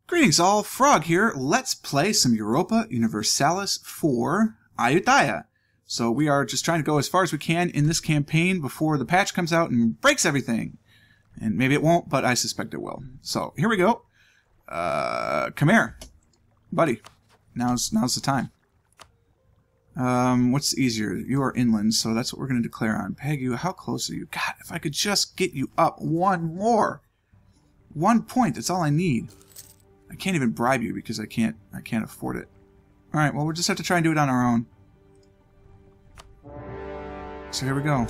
Greetings all, Frog here. Let's play some Europa Universalis for Ayutthaya. So we are just trying to go as far as we can in this campaign before the patch comes out and breaks everything. And maybe it won't, but I suspect it will. So here we go. Come here, buddy. Now's the time. What's easier? You are inland, so that's what we're going to declare on. Peg you, how close are you? God, if I could just get you up one more. 1 point, that's all I need. I can't even bribe you because I can't afford it. Alright, well we'll just have to try and do it on our own. So here we go.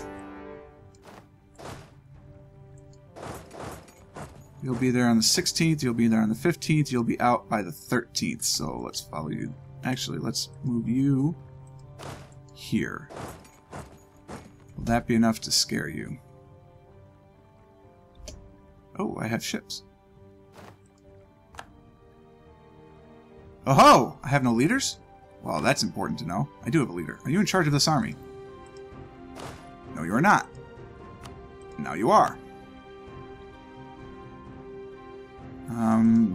You'll be there on the 16th, you'll be there on the 15th, you'll be out by the 13th. So let's follow you. Actually, let's move you here. Will that be enough to scare you? Oh, I have ships. Oh ho! I have no leaders? Well, that's important to know. I do have a leader. Are you in charge of this army? No, you are not. Now you are.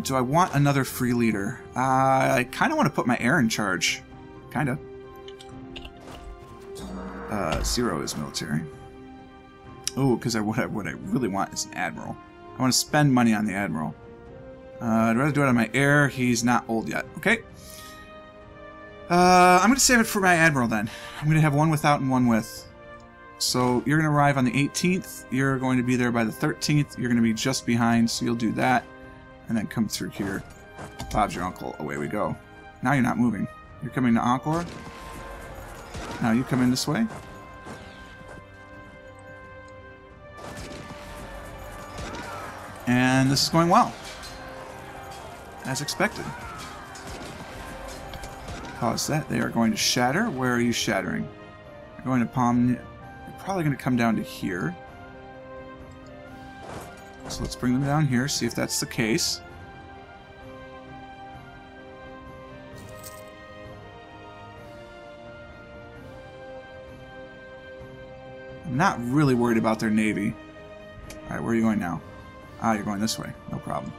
Do I want another free leader? I kind of want to put my heir in charge. Kind of. 0 is military. Oh, because what I really want is an admiral. I want to spend money on the admiral. I'd rather do it on my heir. He's not old yet. Okay. I'm going to save it for my admiral then. I'm going to have one without and one with. So you're going to arrive on the 18th. You're going to be there by the 13th. You're going to be just behind, so you'll do that. And then come through here. Bob's your uncle. Away we go. Now you're not moving. You're coming to Encore. Now you come in this way. And this is going well. As expected. Pause that. They are going to shatter. Where are you shattering? They're going to palm. They're probably going to come down to here. So let's bring them down here, see if that's the case. I'm not really worried about their navy. Alright, where are you going now? Ah, you're going this way. No problem.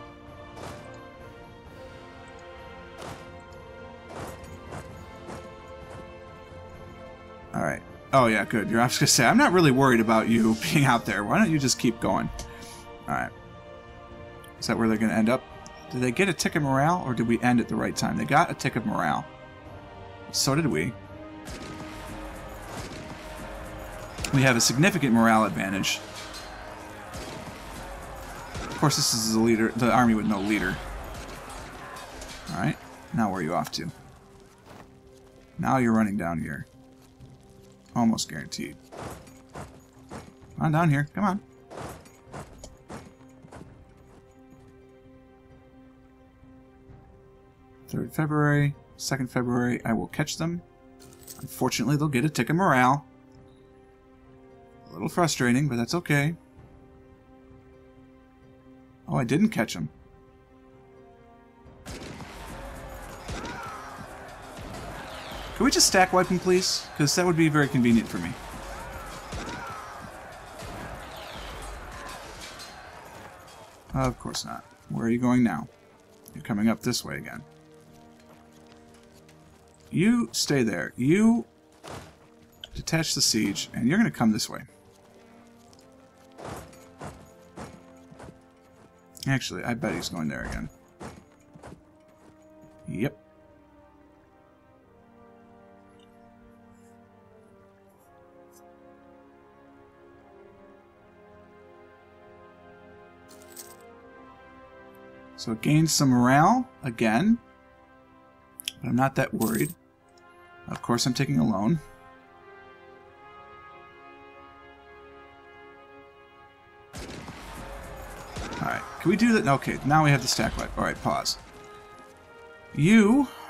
Alright. Oh yeah, good. I was going to say, I'm not really worried about you being out there. Why don't you just keep going? Alright. Is that where they're going to end up? Did they get a tick of morale, or did we end at the right time? They got a tick of morale. So did we. We have a significant morale advantage. Of course, this is the army with no leader. Alright. Now where are you off to? Now you're running down here. Almost guaranteed. Come on down here. Come on. February, 2nd February, I will catch them. Unfortunately, they'll get a tick of morale. A little frustrating, but that's okay. Oh, I didn't catch them. Can we just stack wipe them, please? Because that would be very convenient for me. Of course not. Where are you going now? You're coming up this way again. You stay there. You detach the siege, and you're going to come this way. Actually, I bet he's going there again. Yep. So it gains some morale again, but I'm not that worried. Of course, I'm taking a loan. Alright, can we do that? Okay, now we have the stack wipe. Alright, pause.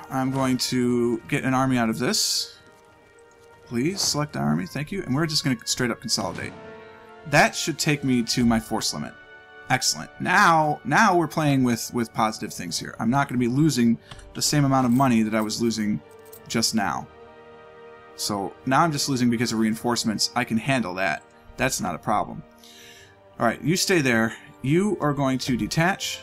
I'm going to get an army out of this. Please, select army, thank you. And we're just going to straight up consolidate. That should take me to my force limit. Excellent. Now we're playing with positive things here. I'm not going to be losing the same amount of money that I was losing just now. So now I'm just losing because of reinforcements. I can handle that. That's not a problem. Alright, you stay there. You are going to detach.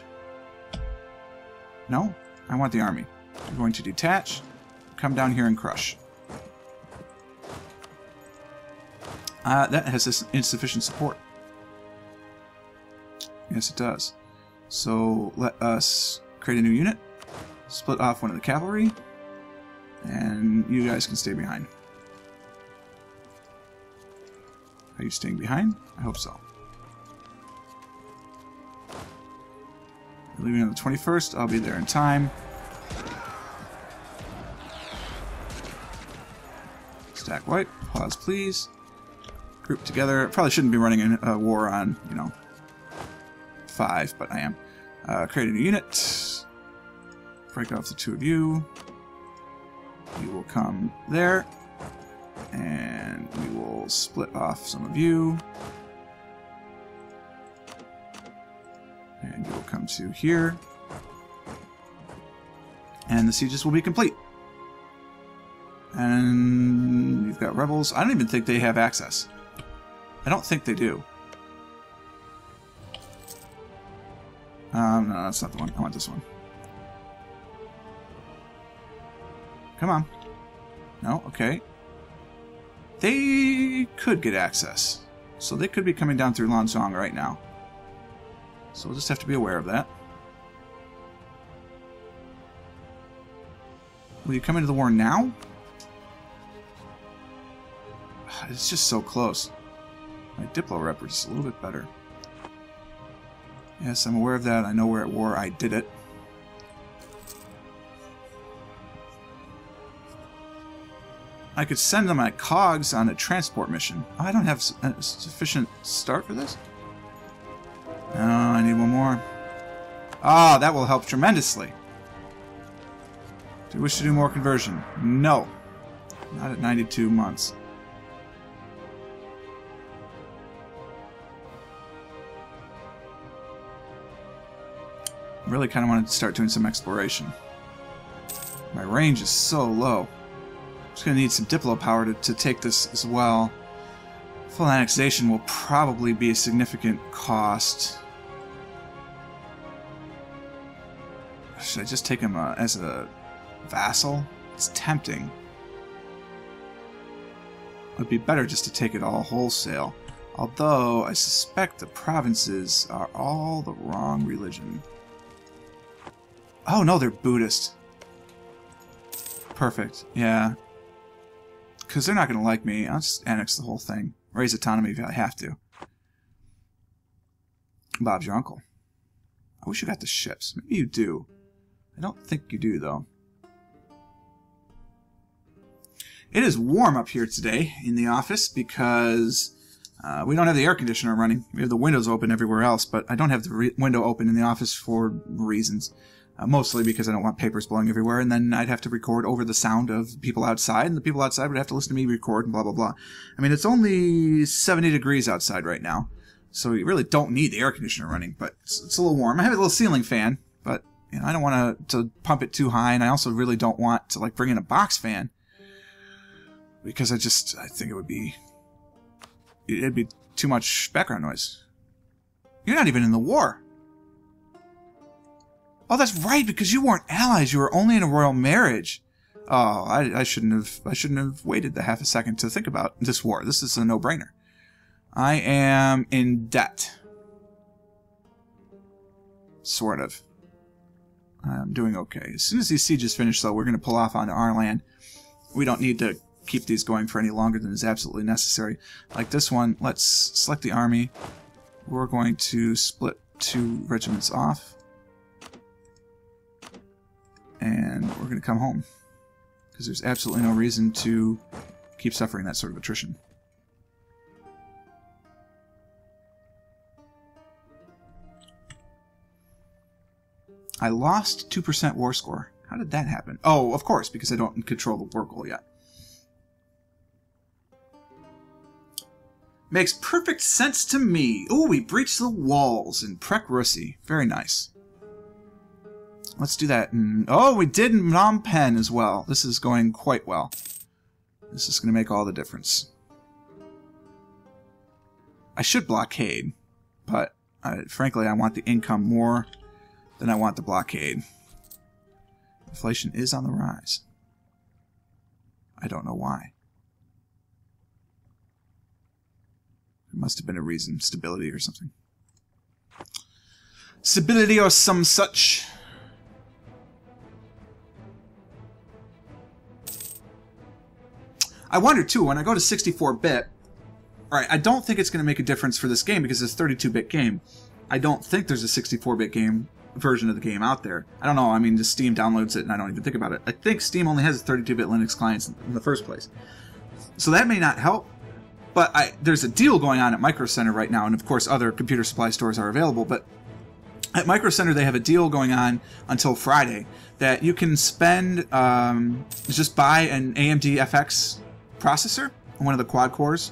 No, I want the army. You're going to detach, come down here and crush. That has insufficient support. Yes, it does. So let us create a new unit, split off one of the cavalry, and you guys can stay behind. Are you staying behind? I hope so. You're leaving on the 21st. I'll be there in time. Stack white. Pause, please. Group together. Probably shouldn't be running a war on, 5, but I am. Create a new unit. Break off the 2 of you. You will come there. And we will split off some of you. And you will come to here. And the sieges will be complete. And you've got rebels. I don't even think they have access. I don't think they do. No, that's not the one. I want this one. Come on. No, okay. They could get access. So they could be coming down through Lanzhong right now. So we'll just have to be aware of that. Will you come into the war now? It's just so close. My Diplo rep is a little bit better. Yes, I'm aware of that. I know we're at war. I did it. I could send them my cogs on a transport mission. Oh, I don't have a sufficient start for this? No, I need one more. Ah, that will help tremendously. Do you wish to do more conversion? No. Not at 92 months. I really kind of wanted to start doing some exploration. My range is so low. I'm just going to need some Diplo power to take this as well. Full annexation will probably be a significant cost. Should I just take him as a vassal? It's tempting. It would be better just to take it all wholesale. Although, I suspect the provinces are all the wrong religion. Oh no, they're Buddhist. Perfect, yeah. Because they're not going to like me. I'll just annex the whole thing. Raise autonomy if I have to. Bob's your uncle. I wish you got the ships. Maybe you do. I don't think you do, though. It is warm up here today in the office because we don't have the air conditioner running. We have the windows open everywhere else, but I don't have the window open in the office for reasons. Mostly because I don't want papers blowing everywhere, and then I'd have to record over the sound of people outside, and the people outside would have to listen to me record, and blah, blah, blah. I mean, it's only 70 degrees outside right now, so you really don't need the air conditioner running, but it's a little warm. I have a little ceiling fan, but I don't want to pump it too high, and I also really don't want to bring in a box fan, because I think it'd be too much background noise. You're not even in the war. Oh, that's right, because you weren't allies. You were only in a royal marriage. Oh, I shouldn't have waited the half a second to think about this war. This is a no-brainer. I am in debt. Sort of. I'm doing okay. As soon as these sieges finish, though, we're going to pull off onto our land. We don't need to keep these going for any longer than is absolutely necessary. Like this one, let's select the army. We're going to split 2 regiments off. And we're going to come home. Because there's absolutely no reason to keep suffering that sort of attrition. I lost 2% war score. How did that happen? Oh, of course, because I don't control the war goal yet. Makes perfect sense to me. Oh, we breached the walls in Prek Russi. Very nice. Let's do that. Oh, we did Phnom Penh as well. This is going quite well. This is going to make all the difference. I should blockade, but frankly, I want the income more than I want the blockade. Inflation is on the rise. I don't know why. There must have been a reason. Stability or something. Stability or some such. I wonder, too, when I go to 64-bit... Alright, I don't think it's going to make a difference for this game because it's a 32-bit game. I don't think there's a 64-bit game version of the game out there. I don't know. I mean, just Steam downloads it and I don't even think about it. I think Steam only has 32-bit Linux clients in the first place. So that may not help. But there's a deal going on at Micro Center right now, and of course other computer supply stores are available. But at Micro Center they have a deal going on until Friday that you can spend, just buy an AMD FX processor, one of the quad cores,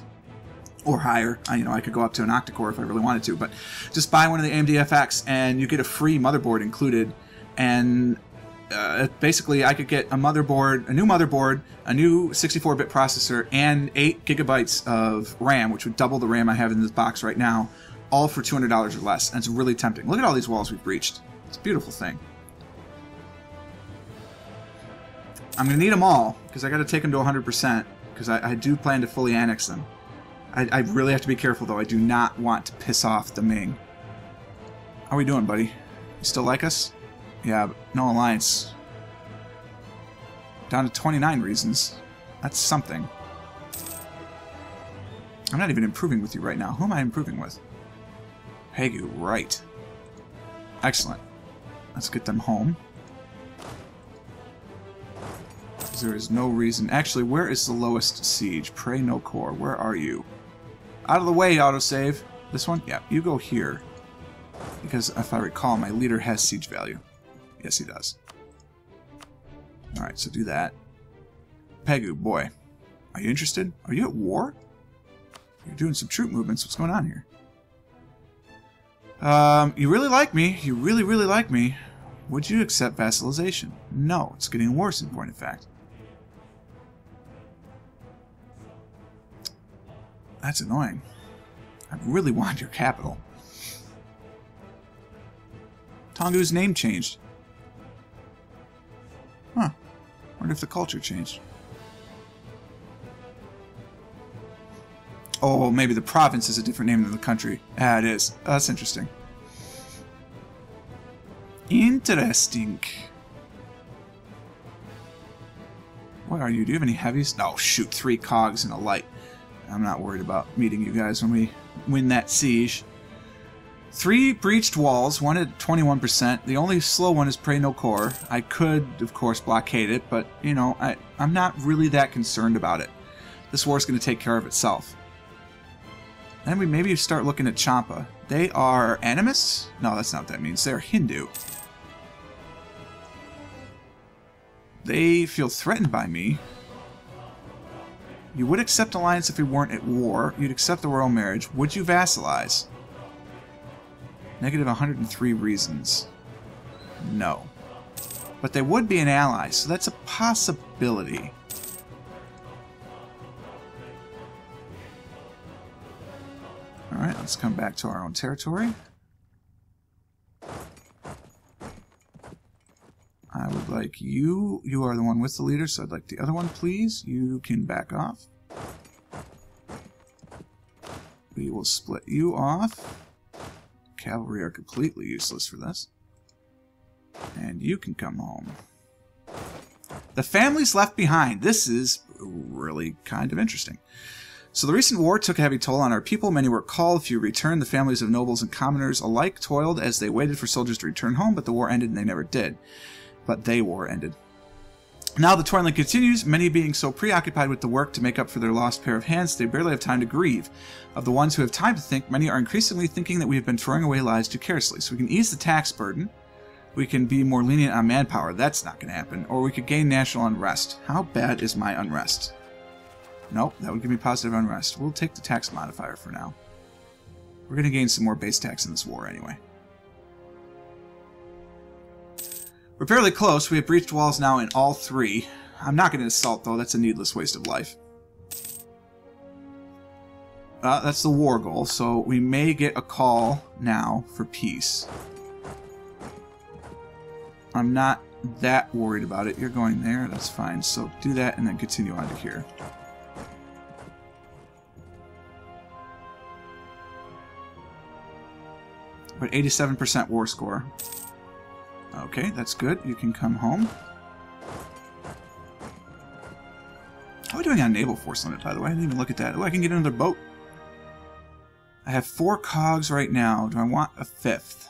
or higher. I could go up to an octa-core if I really wanted to, but just buy one of the AMD FX and you get a free motherboard included. And basically I could get a new motherboard, a new 64-bit processor, and 8 gigabytes of RAM, which would double the RAM I have in this box right now, all for $200 or less. And it's really tempting. Look at all these walls we've breached. It's a beautiful thing. I'm going to need them all, because I got to take them to 100%, because I do plan to fully annex them. I really have to be careful, though. I do not want to piss off the Ming. How are we doing, buddy? You still like us? Yeah, but no alliance. Down to 29 reasons. That's something. I'm not even improving with you right now. Who am I improving with? Pegu, right. Excellent. Let's get them home. There is no reason. Actually, where is the lowest siege? Pray no core. Where are you? Out of the way, autosave. This one? Yeah, you go here. Because if I recall, my leader has siege value. Yes, he does. Alright, so do that. Pegu, boy. Are you interested? Are you at war? You're doing some troop movements. What's going on here? You really like me. You really, really like me. Would you accept vassalization? No, it's getting worse in point of fact. That's annoying. I really want your capital. Tongu's name changed. Huh. Wonder if the culture changed. Oh, maybe the province is a different name than the country. Ah, it is. Oh, that's interesting. Interesting. What are you? Do you have any heavies? No, shoot. 3 cogs and a light. I'm not worried about meeting you guys when we win that siege. 3 breached walls, 1 at 21%. The only slow one is Pray No Core. I could, of course, blockade it, but, you know, I'm not really that concerned about it. This war's going to take care of itself. Then we maybe start looking at Champa. They are animists? No, that's not what that means. They're Hindu. They feel threatened by me. You would accept alliance if we weren't at war. You'd accept the royal marriage. Would you vassalize? Negative 103 reasons. No. But they would be an ally, so that's a possibility. Alright, let's come back to our own territory. I would like you. You are the one with the leader, so I'd like the other one, please. You can back off. We will split you off. Cavalry are completely useless for this. And you can come home. The families left behind. This is really kind of interesting. So the recent war took a heavy toll on our people. Many were called. Few returned. The families of nobles and commoners alike toiled as they waited for soldiers to return home, but the war ended and they never did. But they war ended. Now the toiling continues, many being so preoccupied with the work to make up for their lost pair of hands they barely have time to grieve. Of the ones who have time to think, many are increasingly thinking that we have been throwing away lives too carelessly. So we can ease the tax burden, we can be more lenient on manpower, that's not going to happen, or we could gain national unrest. How bad is my unrest? Nope, that would give me positive unrest. We'll take the tax modifier for now. We're going to gain some more base tax in this war anyway. We're fairly close. We have breached walls now in all 3. I'm not going to assault, though. That's a needless waste of life. That's the war goal, so we may get a call now for peace. I'm not that worried about it. You're going there. That's fine. So do that and then continue on to here. But 87% war score. Okay, that's good. You can come home. How are we doing on naval force limit, by the way? I didn't even look at that. Oh, I can get another boat. I have 4 cogs right now. Do I want a 5th?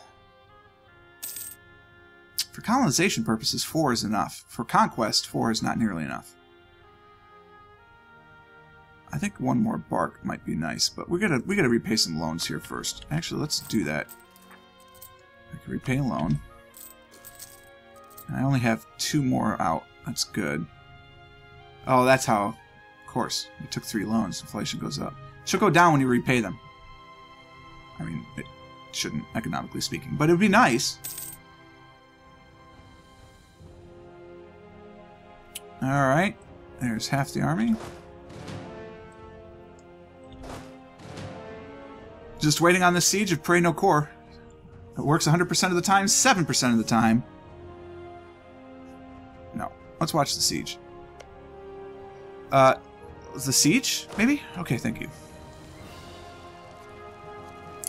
For colonization purposes, 4 is enough. For conquest, 4 is not nearly enough. I think 1 more bark might be nice, but we gotta repay some loans here first. Actually, let's do that. I can repay a loan. And I only have 2 more out. That's good. Oh, that's how. Of course, we took 3 loans. Inflation goes up. She'll go down when you repay them. I mean, it shouldn't, economically speaking, but it would be nice. Alright, there's half the army. Just waiting on the siege of Prey No Core. It works 100% of the time, 7% of the time. No, let's watch the siege. The siege, maybe? Okay, thank you.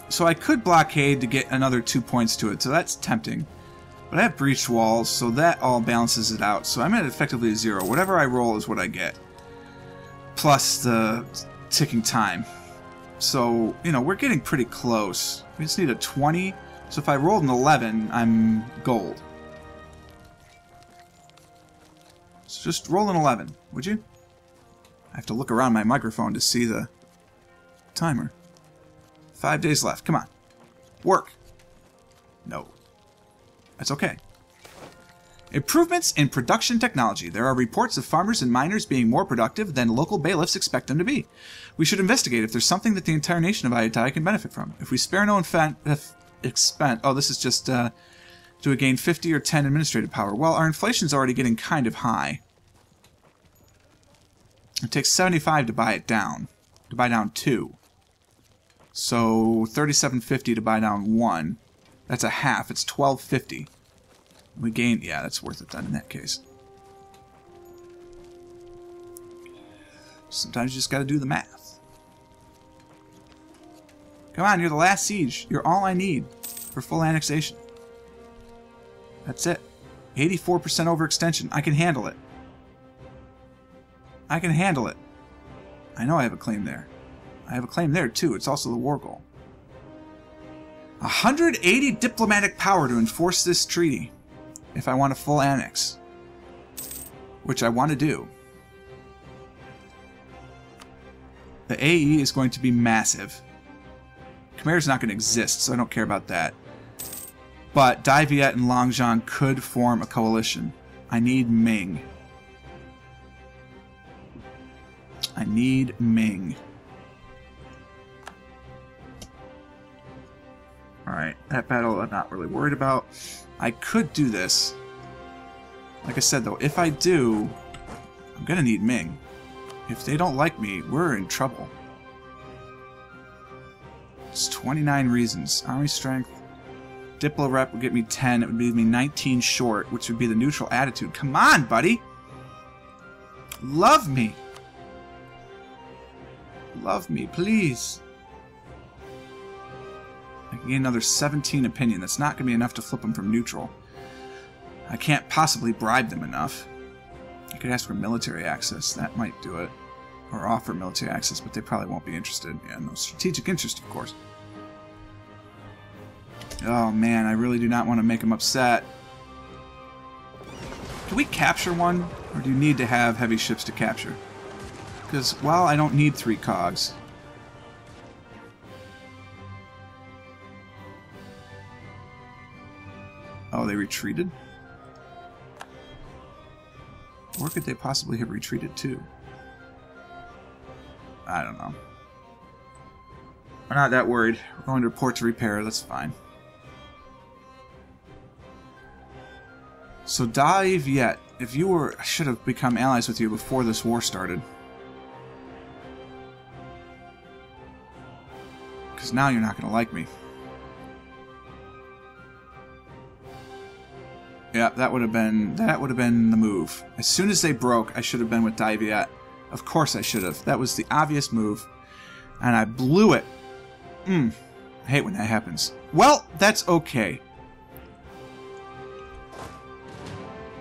So I could blockade to get another 2 points to it, so that's tempting. But I have breached walls, so that all balances it out. So I'm at effectively 0. Whatever I roll is what I get. Plus the ticking time. So, you know, we're getting pretty close. We just need a 20. So if I rolled an 11, I'm gold. So just roll an 11, would you? I have to look around my microphone to see the timer. 5 days left. Come on. Work. No. That's okay. Improvements in production technology. There are reports of farmers and miners being more productive than local bailiffs expect them to be. We should investigate if there's something that the entire nation of Ayutthaya can benefit from. If we spare no expense... Oh, this is just to gain 50 or 10 administrative power. Well, our inflation's already getting kind of high. It takes 75 to buy it down. To buy down 2. So 37.50 to buy down 1. That's a half. It's 12.50. We gain... Yeah, that's worth it then in that case. Sometimes you just gotta do the math. Come on, you're the last siege. You're all I need for full annexation. That's it. 84% overextension. I can handle it. I can handle it. I know I have a claim there. I have a claim there too. It's also the war goal. 180 diplomatic power to enforce this treaty if I want a full annex, which I want to do. The AE is going to be massive. Khmer's not going to exist, so I don't care about that. But Dai Viet and Longzhang could form a coalition. I need Ming. I need Ming. Alright, that battle I'm not really worried about. I could do this. Like I said though, if I do, I'm gonna need Ming. If they don't like me, we're in trouble. It's 29 reasons. Army strength. Diplo rep would get me 10. It would leave me 19 short, which would be the neutral attitude. Come on, buddy! Love me! Love me, please. I can gain another 17 opinion. That's not going to be enough to flip them from neutral. I can't possibly bribe them enough. I could ask for military access. That might do it. Or offer military access, but they probably won't be interested. Yeah, no strategic interest, of course. Oh, man, I really do not want to make them upset. Can we capture one? Or do you need to have heavy ships to capture? Because, while I don't need 3 cogs... Oh, they retreated? Where could they possibly have retreated to? I don't know. We're not that worried. We're going to port to repair. That's fine. So Dai Viet, if you were... I should have become allies with you before this war started. Because now you're not going to like me. Yeah, that would have been the move. As soon as they broke, I should have been with Diviet. Of course I should have. That was the obvious move. And I blew it. I hate when that happens. Well, that's okay.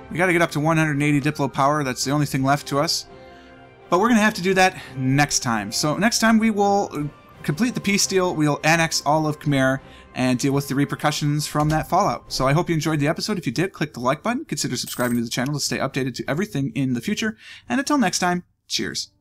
We got to get up to 180 Diplo power. That's the only thing left to us. But we're going to have to do that next time. So next time we will complete the peace deal. We'll annex all of Khmer and deal with the repercussions from that fallout. So I hope you enjoyed the episode. If you did, click the like button. Consider subscribing to the channel to stay updated to everything in the future. And until next time, cheers.